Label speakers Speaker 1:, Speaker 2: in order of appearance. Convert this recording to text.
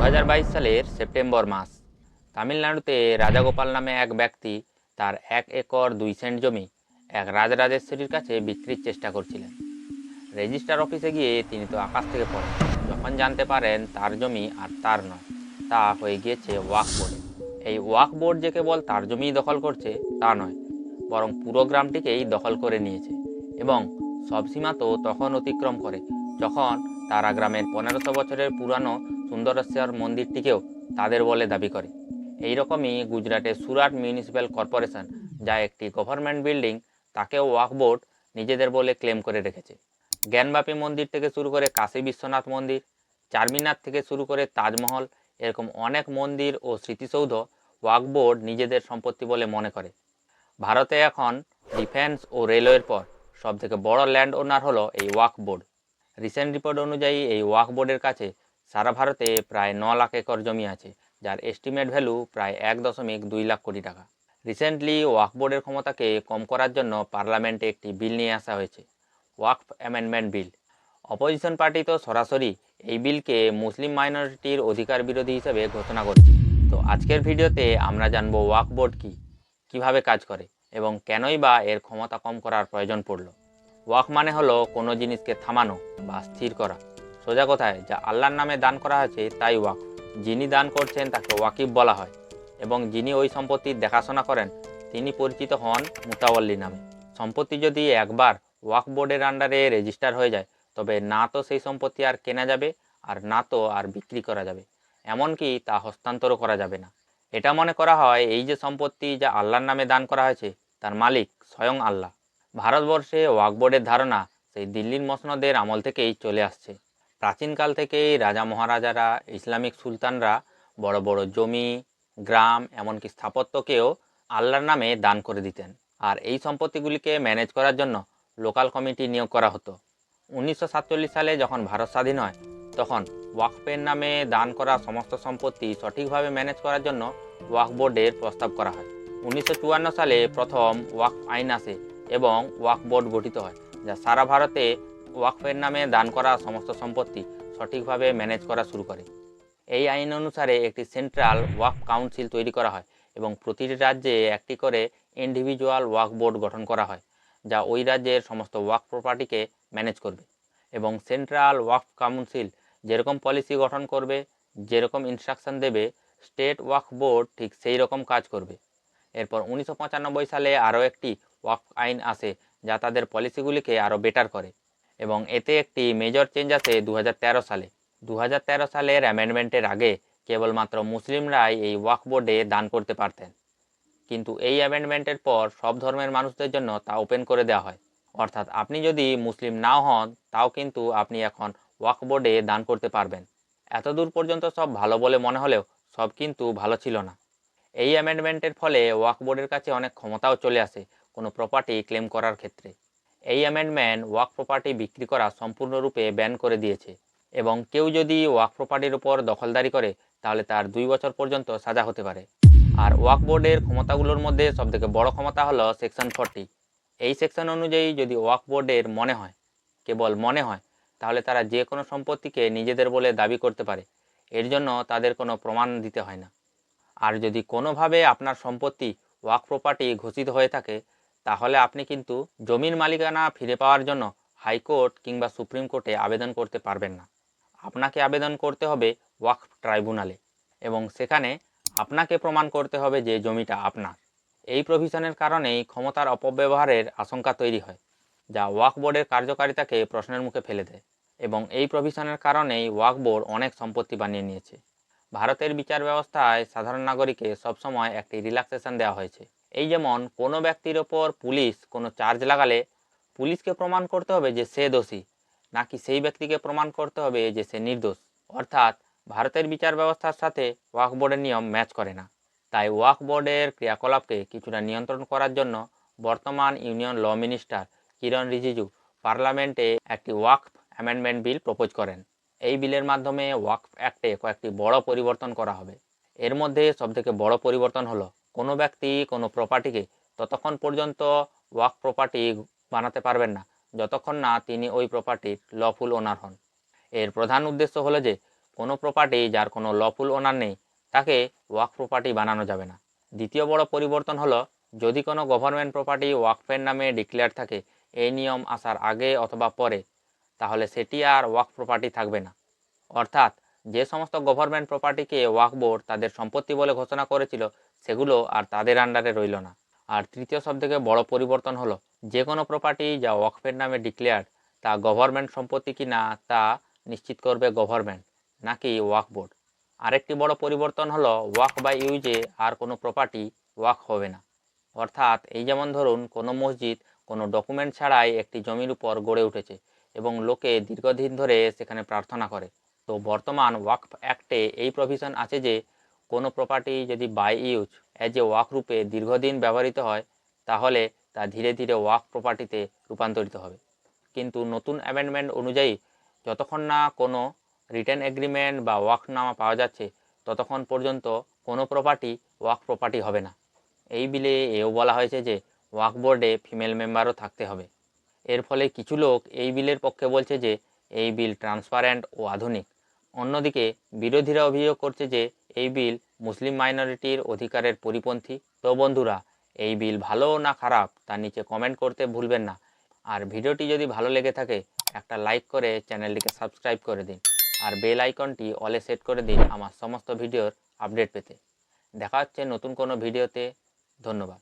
Speaker 1: 2022 সালের সেপ্টেম্বর মাস তামিলনাড়ুতে রাজাগোপাল নামে এক ব্যক্তি তার 1 একর 2 সেন্ট জমি এক রাজরাজেশ্বরীর কাছে বিক্রির চেষ্টা করছিলেন। রেজিস্ট্রার অফিসে গিয়ে তিনি তো আকাশ থেকে পড়েন যখন জানতে পারেন তার জমি আর তার নয়, তা হয়ে গিয়েছে ওয়াকফ বোর্ডে। এই ওয়াকফ বোর্ড যে কেবল তার জমিই দখল করছে তা নয়, বরং পুরো গ্রামটিকেই দখল করে নিয়েছে এবং সব সীমা তো তখন অতিক্রম করে যখন তারা গ্রামের 1500 বছরের পুরানো সুন্দরেশ্বর মন্দিরটিকেও তাদের বলে দাবি করে। এই রকমই গুজরাটের সুরাট মিউনিসিপ্যাল কর্পোরেশন, যা একটি গভর্নমেন্ট বিল্ডিং, তাকেও ওয়াকফ বোর্ড নিজেদের বলে ক্লেম করে রেখেছে। জ্ঞানবাপী মন্দির থেকে শুরু করে কাশী বিশ্বনাথ মন্দির, চারমিনার থেকে শুরু করে তাজমহল, এরকম অনেক মন্দির ও স্মৃতিসৌধ ওয়াকফ বোর্ড নিজেদের সম্পত্তি বলে মনে করে। ভারতে এখন ডিফেন্স ও রেলওয়ের পর সবথেকে বড় ল্যান্ড ওনার হলো এই ওয়াকফ বোর্ড। রিসেন্ট রিপোর্ট অনুযায়ী এই ওয়াকফ বোর্ডের কাছে সারা ভারতে প্রায় 9 লাখ একর জমি আছে, যার এস্টিমেট ভ্যালু প্রায় 1.2 লাখ কোটি টাকা। রিসেন্টলি ওয়াকফ বোর্ডের ক্ষমতাকে কম করার জন্য পার্লামেন্টে একটি বিল নিয়ে আসা হয়েছে, ওয়াকফ অ্যামেন্ডমেন্ট বিল। অপোজিশন পার্টি তো সরাসরি এই বিলকে মুসলিম মাইনরিটির অধিকার বিরোধী হিসেবে ঘোষণা করছে। তো আজকের ভিডিওতে আমরা জানবো ওয়াকফ বোর্ড কি, কিভাবে কাজ করে এবং কেনই বা এর ক্ষমতা কম করার প্রয়োজন পড়ল। ওয়াকফ মানে হলো কোনো জিনিসকে থামানো বা স্থির করা। সোজা কথায় যা আল্লাহর নামে দান করা হয়েছে তাই ওয়াকফ। যিনি দান করছেন তাকে ওয়াকিফ বলা হয় এবং যিনি ওই সম্পত্তির দেখাশোনা করেন তিনি পরিচিত হন মুতাওয়াল্লি নামে। সম্পত্তি যদি একবার ওয়াকফ বোর্ডের আন্ডারে রেজিস্টার হয়ে যায় তবে না তো সেই সম্পত্তি আর কেনা যাবে আর না তো আর বিক্রি করা যাবে, এমনকি তা হস্তান্তরও করা যাবে না। এটা মনে করা হয় এই যে সম্পত্তি যা আল্লাহর নামে দান করা হয়েছে তার মালিক স্বয়ং আল্লাহ। ভারতবর্ষে ওয়াকফ বোর্ডের ধারণা সেই দিল্লির মসনদের আমল থেকেই চলে আসছে। প্রাচীনকাল থেকেই রাজা মহারাজারা, ইসলামিক সুলতানরা বড় বড় জমি, গ্রাম, এমনকি স্থাপত্যকেও আল্লাহর নামে দান করে দিতেন। আর এই সম্পত্তিগুলিকে ম্যানেজ করার জন্য লোকাল কমিটি নিয়োগ করা হতো। 1947 সালে যখন ভারত স্বাধীন হয় তখন ওয়াকফের নামে দান করা সমস্ত সম্পত্তি সঠিকভাবে ম্যানেজ করার জন্য ওয়াকফ বোর্ডের প্রস্তাব করা হয়। 1954 সালে প্রথম ওয়াকফ আইন আসে এবং ওয়াকফ বোর্ড গঠিত হয়, যা সারা ভারতে ওয়াকফের নামে দান করা সমস্ত সম্পত্তি সঠিকভাবে ম্যানেজ করা শুরু করে। এই আইন অনুসারে একটি সেন্ট্রাল ওয়াকফ কাউন্সিল তৈরি করা হয় এবং প্রতিটি রাজ্যে একটি করে ইন্ডিভিজুয়াল ওয়াকফ বোর্ড গঠন করা হয়, যা ওই রাজ্যের সমস্ত ওয়াকফ প্রপার্টিকে ম্যানেজ করবে। এবং সেন্ট্রাল ওয়াকফ কাউন্সিল যেরকম পলিসি গঠন করবে, যেরকম ইনস্ট্রাকশন দেবে, স্টেট ওয়াকফ বোর্ড ঠিক সেই রকম কাজ করবে। এরপর 1995 সালে আরও একটি ওয়াকফ আইন আসে যা তাদের পলিসিগুলিকে আরও বেটার করে এবং এতে একটি মেজর চেঞ্জ আসে 2013 সালে। 2013 সালের অ্যামেন্ডমেন্টের আগে কেবলমাত্র মুসলিমরাই এই ওয়াকফ বোর্ডে দান করতে পারতেন, কিন্তু এই অ্যামেন্ডমেন্টের পর সব ধর্মের মানুষদের জন্য তা ওপেন করে দেওয়া হয়। অর্থাৎ আপনি যদি মুসলিম নাও হন তাও কিন্তু আপনি এখন ওয়াকফ বোর্ডে দান করতে পারবেন। এতদূর পর্যন্ত সব ভালো বলে মনে হলেও সব কিন্তু ভালো ছিল না। এই অ্যামেন্ডমেন্টের ফলে ওয়াকফ বোর্ডের কাছে অনেক ক্ষমতাও চলে আসে কোনো প্রপার্টি ক্লেম করার ক্ষেত্রে। এই অ্যামেন্ডমেন্ট ওয়াকফ প্রপার্টি বিক্রি করা সম্পূর্ণরূপে ব্যান করে দিয়েছে এবং কেউ যদি ওয়াকফ প্রপার্টির উপর দখলদারি করে তাহলে তার 2 বছর পর্যন্ত সাজা হতে পারে। আর ওয়াকফ বোর্ডের ক্ষমতাগুলোর মধ্যে সবথেকে বড় ক্ষমতা হলো সেকশন 40। এই সেকশন অনুযায়ী যদি ওয়াকফ বোর্ডের মনে হয়, কেবল মনে হয়, তাহলে তারা যে কোনো সম্পত্তিকে নিজেদের বলে দাবি করতে পারে। এর জন্য তাদের কোনো প্রমাণ দিতে হয় না। আর যদি কোনোভাবে আপনার সম্পত্তি ওয়াকফ প্রপার্টি ঘোষিত হয়ে থাকে তাহলে আপনি কিন্তু জমির মালিকানা ফিরে পাওয়ার জন্য হাইকোর্ট কিংবা সুপ্রিম কোর্টে আবেদন করতে পারবেন না। আপনাকে আবেদন করতে হবে ওয়াকফ ট্রাইব্যুনালে এবং সেখানে আপনাকে প্রমাণ করতে হবে যে জমিটা আপনার। এই প্রভিশনের কারণেই ক্ষমতার অপব্যবহারের আশঙ্কা তৈরি হয়, যা ওয়াকফ বোর্ডের কার্যকারিতাকে প্রশ্নের মুখে ফেলে দেয় এবং এই প্রভিশনের কারণেই ওয়াকফ বোর্ড অনেক সম্পত্তি বানিয়ে নিয়েছে। ভারতের বিচার ব্যবস্থায় সাধারণ নাগরিককে সবসময় একটি রিল্যাক্সেশন দেওয়া হয়েছে। এই যেমন কোনো ব্যক্তির ওপর পুলিশ কোনো চার্জ লাগালে পুলিশকে প্রমাণ করতে হবে যে সে দোষী, নাকি সেই ব্যক্তিকে প্রমাণ করতে হবে যে সে নির্দোষ। অর্থাৎ ভারতের বিচার ব্যবস্থার সাথে ওয়াকফ বোর্ডের নিয়ম ম্যাচ করে না। তাই ওয়াকফ বোর্ডের ক্রিয়াকলাপকে কিছুটা নিয়ন্ত্রণ করার জন্য বর্তমান ইউনিয়ন ল মিনিস্টার কিরণ রিজিজু পার্লামেন্টে একটি ওয়াকফ অ্যামেন্ডমেন্ট বিল প্রপোজ করেন। এই বিলের মাধ্যমে ওয়াকফ অ্যাক্টে কয়েকটি বড় পরিবর্তন করা হবে। এর মধ্যে সবথেকে বড় পরিবর্তন হলো কোনো ব্যক্তি কোনো প্রপার্টিকে ততক্ষণ পর্যন্ত ওয়াকফ প্রপার্টি বানাতে পারবেন না যতক্ষণ না তিনি ওই প্রপার্টির লফুল ওনার হন। এর প্রধান উদ্দেশ্য হলো যে কোনো প্রপার্টি যার কোনো লফুল ওনার নেই তাকে ওয়াকফ প্রপার্টি বানানো যাবে না। দ্বিতীয় বড় পরিবর্তন হলো, যদি কোনো গভর্নমেন্ট প্রপার্টি ওয়াকফের নামে ডিক্লেয়ার থাকে এই নিয়ম আসার আগে অথবা পরে, তাহলে সেটি আর ওয়াকফ প্রপার্টি থাকবে না। অর্থাৎ যে সমস্ত গভর্নমেন্ট প্রপার্টিকে ওয়াকফ বোর্ড তাদের সম্পত্তি বলে ঘোষণা করেছিল সেগুলো আর তাদের আন্ডারে রইল না। আর তৃতীয় সবথেকে বড় পরিবর্তন হলো, যে কোনো প্রপার্টি যা ওয়াকফের নামে ডিক্লেয়ার্ড তা গভর্নমেন্ট সম্পত্তি কি না তা নিশ্চিত করবে গভর্নমেন্ট, নাকি ওয়াকফ বোর্ড। আরেকটি বড় পরিবর্তন হলো, ওয়াকফ বাই ইউজে আর কোনো প্রপার্টি ওয়াকফ হবে না। অর্থাৎ এই যেমন ধরুন কোনো মসজিদ কোনো ডকুমেন্ট ছাড়াই একটি জমির উপর গড়ে উঠেছে এবং লোকে দীর্ঘদিন ধরে সেখানে প্রার্থনা করে। তো বর্তমান ওয়াকফ অ্যাক্টে এই প্রভিশন আছে যে কোনো প্রপার্টি যদি বাই ইউজ অ্যাজ এ ওয়াকফ রূপে দীর্ঘদিন ব্যবহৃত হয় তাহলে তা ধীরে ধীরে ওয়াকফ প্রপার্টিতে রূপান্তরিত হবে। কিন্তু নতুন অ্যামেন্ডমেন্ট অনুযায়ী যতক্ষণ না কোনো রিটেন এগ্রিমেন্ট বা ওয়াকফনামা পাওয়া যাচ্ছে ততক্ষণ পর্যন্ত কোনো প্রপার্টি ওয়াকফ প্রপার্টি হবে না। এই বিলে এও বলা হয়েছে যে ওয়াকফ বোর্ডে ফিমেল মেম্বারও থাকতে হবে। এর ফলে কিছু লোক এই বিলের পক্ষে বলছে যে এই বিল ট্রান্সপারেন্ট ও আধুনিক। অন্যদিকে বিরোধীরা অভিযোগ করছে যে এই বিল মুসলিম মাইনরিটির অধিকারের পরিপন্থী। তো বন্ধুরা, এই বিল ভালো না খারাপ তার নিচে কমেন্ট করতে ভুলবেন না। আর ভিডিওটি যদি ভালো লেগে থাকে একটা লাইক করে চ্যানেলটিকে সাবস্ক্রাইব করে দিন আর বেল আইকনটি অলে সেট করে দিন আমার সমস্ত ভিডিওর আপডেট পেতে। দেখা হচ্ছে নতুন কোনো ভিডিওতে। ধন্যবাদ।